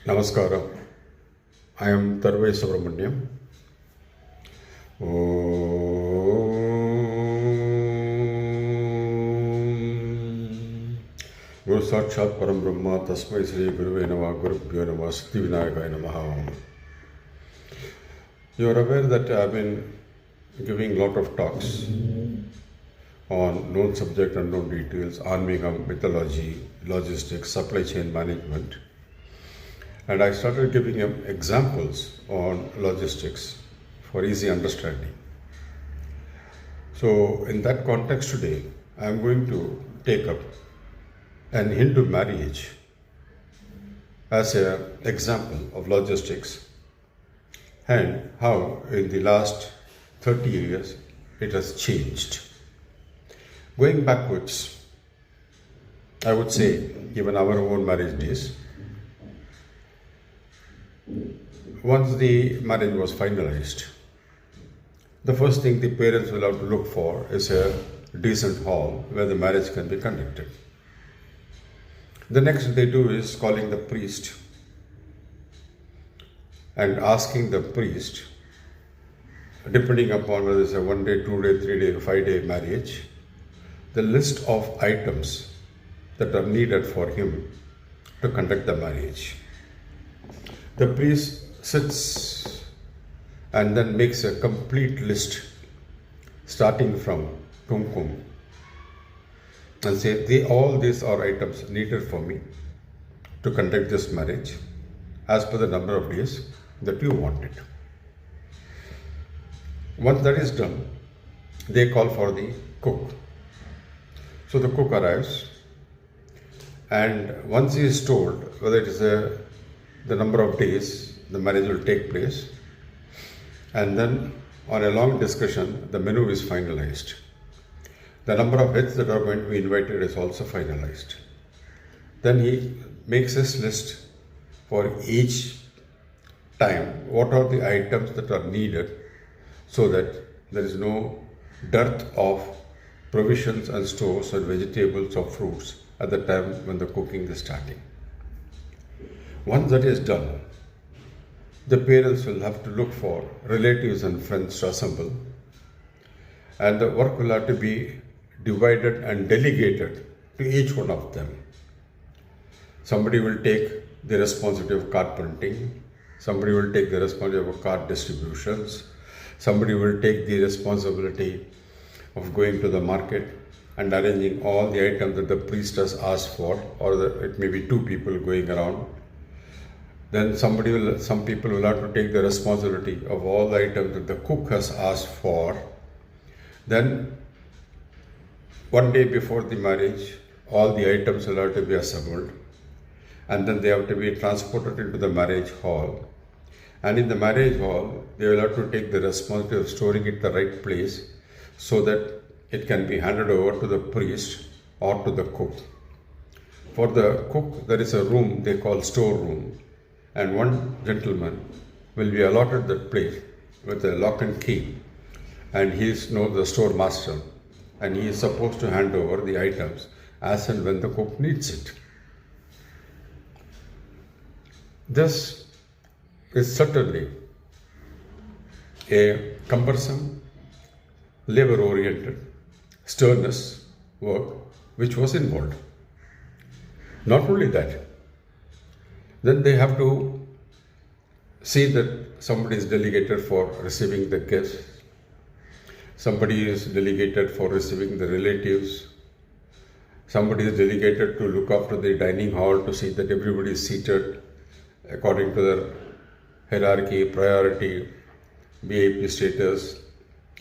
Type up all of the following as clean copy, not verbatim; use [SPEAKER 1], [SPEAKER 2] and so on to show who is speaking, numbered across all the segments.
[SPEAKER 1] Namaskaram. I am Tarvai Subramaniam. Guru Sakshat Param Brahma Tasmai Sri Guruve Namah Gurubhyo Namah Siddhi Vinayakaya Namah. You are aware that I have been giving lot of talks on known subject and known details, Anmigam, mythology, logistics, supply chain management. And I started giving him examples on logistics for easy understanding. So in that context today, I am going to take up an Hindu marriage as an example of logistics and how in the last 30 years it has changed. Going backwards, I would say even our own marriage days, once the marriage was finalized, the first thing the parents will have to look for is a decent hall where the marriage can be conducted. The next they do is calling the priest and asking the priest, depending upon whether it's a 1 day, 2 day, 3 day, 5 day marriage, the list of items that are needed for him to conduct the marriage. The priest sits and then makes a complete list starting from kumkum and say, all these are items needed for me to conduct this marriage as per the number of days that you want it. Once that is done, they call for the cook. So the cook arrives, and once he is told whether it is the number of days the marriage will take place, and then on a long discussion the menu is finalized. The number of heads that are going to be invited is also finalized. Then he makes his list for each time what are the items that are needed so that there is no dearth of provisions and stores and vegetables or fruits at the time when the cooking is starting. Once that is done, the parents will have to look for relatives and friends to assemble, and the work will have to be divided and delegated to each one of them. Somebody will take the responsibility of card printing, somebody will take the responsibility of card distributions, somebody will take the responsibility of going to the market and arranging all the items that the priest has asked for, or it may be 2 people going around. Then some people will have to take the responsibility of all the items that the cook has asked for. Then 1 day before the marriage, all the items will have to be assembled, and then they have to be transported into the marriage hall. And in the marriage hall, they will have to take the responsibility of storing it the right place so that it can be handed over to the priest or to the cook. For the cook, there is a room they call store room, and one gentleman will be allotted that place with a lock and key, and he is known the store master, and he is supposed to hand over the items as and when the cook needs it. This is certainly a cumbersome, labor-oriented, sterness work which was involved. Not only that, then they have to see that somebody is delegated for receiving the guests, somebody is delegated for receiving the relatives, somebody is delegated to look after the dining hall to see that everybody is seated according to their hierarchy, priority, VIP status,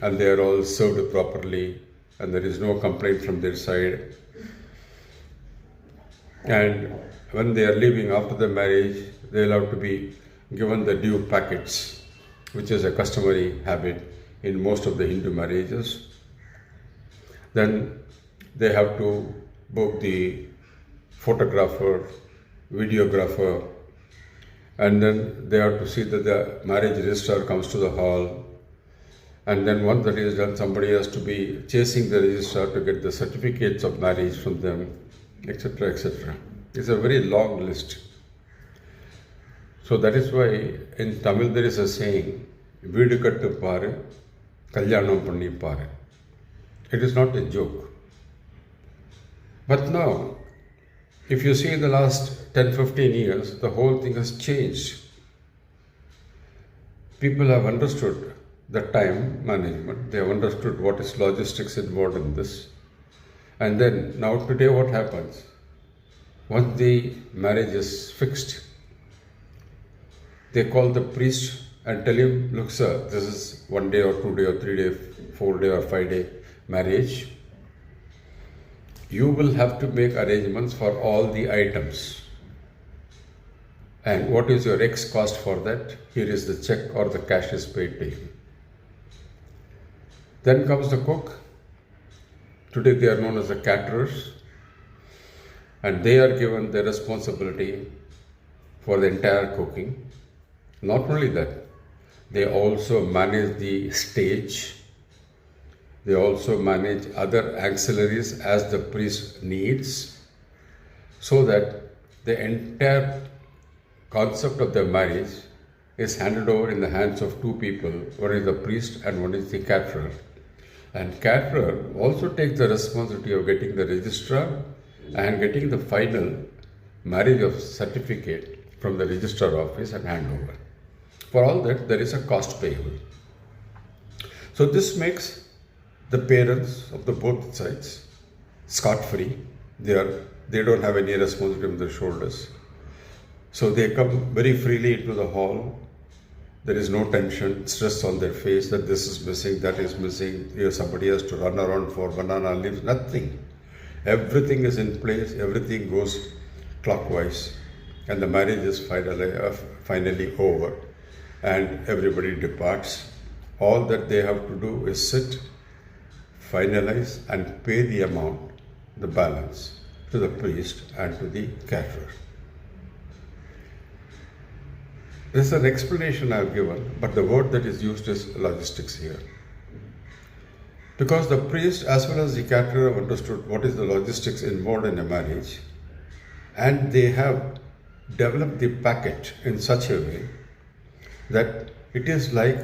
[SPEAKER 1] and they are all served properly and there is no complaint from their side. And when they are leaving after the marriage, they will have to be given the due packets, which is a customary habit in most of the Hindu marriages. Then they have to book the photographer, videographer, and then they have to see that the marriage registrar comes to the hall. And then once that is done, somebody has to be chasing the registrar to get the certificates of marriage from them, etc., etc. It's a very long list. So that is why in Tamil there is a saying, Veedu kattu paaru, kalyanam panni paaru. It is not a joke. But now, if you see in the last 10-15 years, the whole thing has changed. People have understood the time management, they have understood what is logistics involved in this. And then, now today what happens? Once the marriage is fixed, they call the priest and tell him, look sir, this is 1 day or 2 day or 3 day, 4 day or 5 day marriage. You will have to make arrangements for all the items. And what is your X cost for that? Here is the check or the cash is paid to you. Then comes the cook. Today they are known as the caterers. And they are given the responsibility for the entire cooking. Not only that, they also manage the stage. They also manage other auxiliaries as the priest needs, so that the entire concept of the marriage is handed over in the hands of two people. One is the priest and one is the caterer. And caterer also takes the responsibility of getting the registrar and getting the final marriage of certificate from the registrar office and hand over. For all that, there is a cost payable. So this makes the parents of the both sides scot-free. They don't have any responsibility on their shoulders. So they come very freely into the hall. There is no tension, stress on their face that this is missing, that is missing. Here somebody has to run around for banana leaves. Nothing. Everything is in place. Everything goes clockwise, and the marriage is finally over, and everybody departs. All that they have to do is sit, finalize, and pay the amount, the balance, to the priest and to the caterer. This is an explanation I have given, but the word that is used is logistics here. Because the priest as well as the caterer have understood what is the logistics involved in a marriage, and they have developed the packet in such a way that it is like,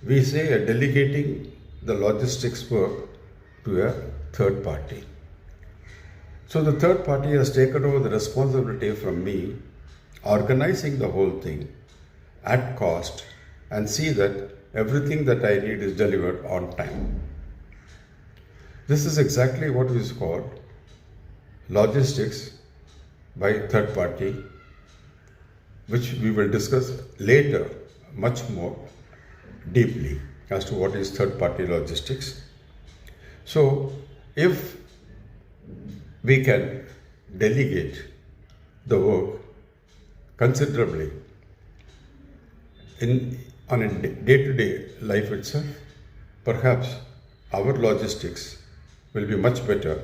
[SPEAKER 1] we say, delegating the logistics work to a third party. So the third party has taken over the responsibility from me, organizing the whole thing at cost, and see that everything that I need is delivered on time. This is exactly what is called logistics by third party, which we will discuss later much more deeply as to what is third party logistics. So if we can delegate the work considerably on a day-to-day life itself, perhaps our logistics will be much better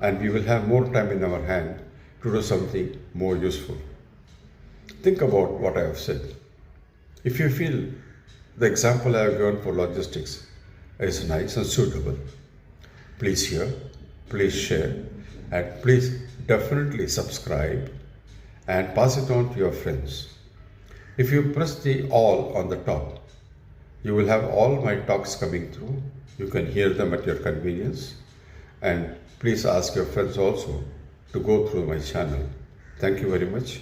[SPEAKER 1] and we will have more time in our hand to do something more useful. Think about what I have said. If you feel the example I have given for logistics is nice and suitable, please share, please share, and please definitely subscribe and pass it on to your friends. If you press the all on the top, you will have all my talks coming through. You can hear them at your convenience. And please ask your friends also to go through my channel. Thank you very much.